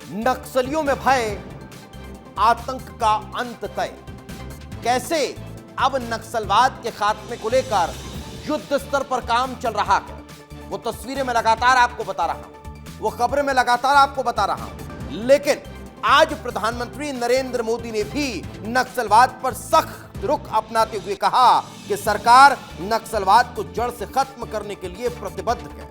नक्सलियों में भय, आतंक का अंत तय। कैसे अब नक्सलवाद के खात्मे को लेकर युद्ध स्तर पर काम चल रहा है, वो तस्वीरें मैं लगातार आपको बता रहा हूं, वो खबरें मैं लगातार आपको बता रहा हूं। लेकिन आज प्रधानमंत्री नरेंद्र मोदी ने भी नक्सलवाद पर सख्त रुख अपनाते हुए कहा कि सरकार नक्सलवाद को जड़ से खत्म करने के लिए प्रतिबद्ध है।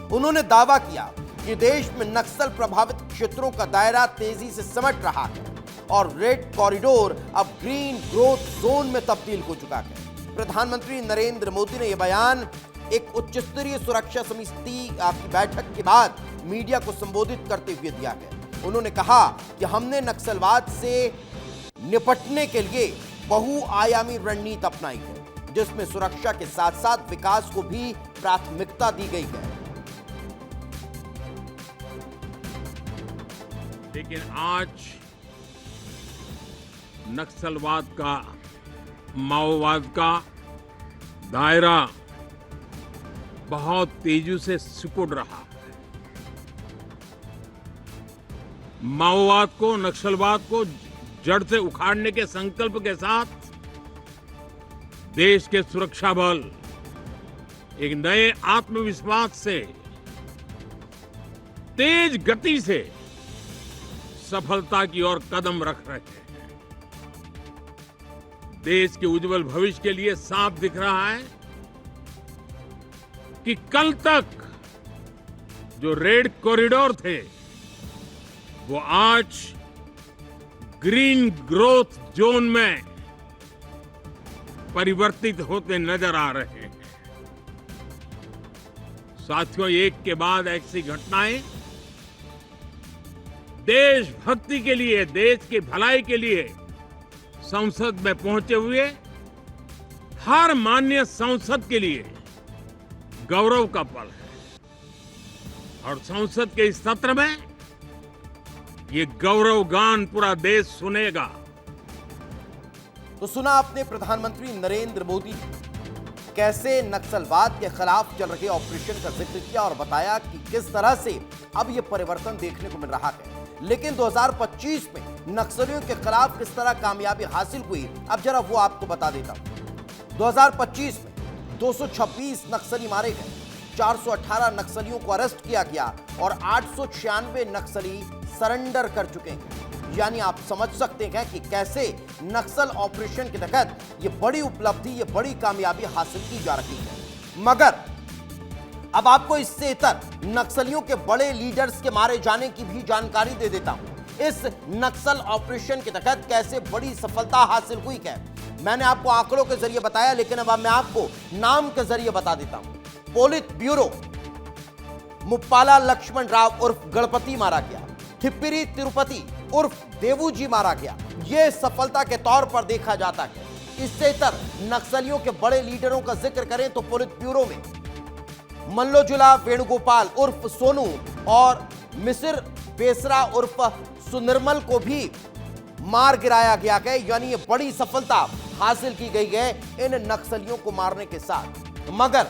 उन्होंने दावा किया कि देश में नक्सल प्रभावित क्षेत्रों का दायरा तेजी से सिमट रहा है और रेड कॉरिडोर अब ग्रीन ग्रोथ जोन में तब्दील हो चुका है। प्रधानमंत्री नरेंद्र मोदी ने यह बयान एक उच्च स्तरीय सुरक्षा समिति की बैठक के बाद मीडिया को संबोधित करते हुए दिया है। उन्होंने कहा कि हमने नक्सलवाद से निपटने के लिए बहुआयामी रणनीति अपनाई है, जिसमें सुरक्षा के साथ साथ विकास को भी प्राथमिकता दी गई है। लेकिन आज नक्सलवाद का, माओवाद का दायरा बहुत तेजी से सिकुड़ रहा है। माओवाद को, नक्सलवाद को जड़ से उखाड़ने के संकल्प के साथ देश के सुरक्षा बल एक नए आत्मविश्वास से, तेज गति से सफलता की ओर कदम रख रहे हैं। देश के उज्जवल भविष्य के लिए साफ दिख रहा है कि कल तक जो रेड कॉरिडोर थे वो आज ग्रीन ग्रोथ जोन में परिवर्तित होते नजर आ रहे हैं। साथियों, एक के बाद ऐसी घटनाएं देशभक्ति के लिए, देश की भलाई के लिए संसद में पहुंचे हुए हर माननीय सांसद के लिए गौरव का पल है। और संसद के इस सत्र में ये गौरव गान पूरा देश सुनेगा। तो सुना आपने प्रधानमंत्री नरेंद्र मोदी कैसे नक्सलवाद के खिलाफ चल रहे ऑपरेशन का जिक्र किया और बताया कि किस तरह से अब यह परिवर्तन देखने को मिल रहा है। लेकिन 2025 में नक्सलियों के खिलाफ किस तरह कामयाबी हासिल हुई, अब जरा वो आपको बता देता हूं। 2025 में 226 नक्सली मारे गए, 418 नक्सलियों को अरेस्ट किया गया और 896 नक्सली सरेंडर कर चुके हैं। यानी आप समझ सकते हैं कि कैसे नक्सल ऑपरेशन के तहत ये बड़ी उपलब्धि, ये बड़ी कामयाबी हासिल की जा रही है। मगर अब आपको इससे इतर नक्सलियों के बड़े लीडर्स के मारे जाने की भी जानकारी दे देता हूं। इस नक्सल ऑपरेशन के तहत कैसे बड़ी सफलता हासिल हुई है मैंने आपको आंकड़ों के जरिए बताया, लेकिन अब मैं आपको नाम के जरिए बता देता हूं। पोलित ब्यूरो मुप्पाला लक्ष्मण राव उर्फ गणपति मारा गया, थिप्पिरी तिरुपति उर्फ देवूजी मारा गया। यह सफलता के तौर पर देखा जाता है। इससे इतर नक्सलियों के बड़े लीडरों का जिक्र करें तो पोलित ब्यूरो में मल्लोजुला वेणुगोपाल उर्फ सोनू और मिसिर बेसरा उर्फ सुनिर्मल को भी मार गिराया गया है। यानी ये बड़ी सफलता हासिल की गई है इन नक्सलियों को मारने के साथ। मगर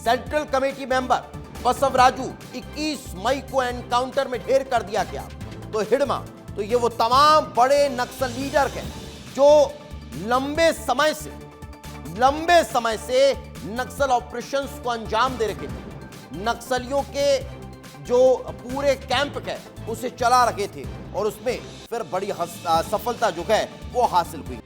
सेंट्रल कमेटी मेंबर बसवराजू 21 मई को एनकाउंटर में ढेर कर दिया गया। तो हिडमा, तो ये वो तमाम बड़े नक्सल लीडर हैं जो लंबे समय से नक्सल ऑपरेशंस को अंजाम दे रहे थे, नक्सलियों के जो पूरे कैंप है उसे चला रहे थे और उसमें फिर बड़ी सफलता जो है वो हासिल हुई।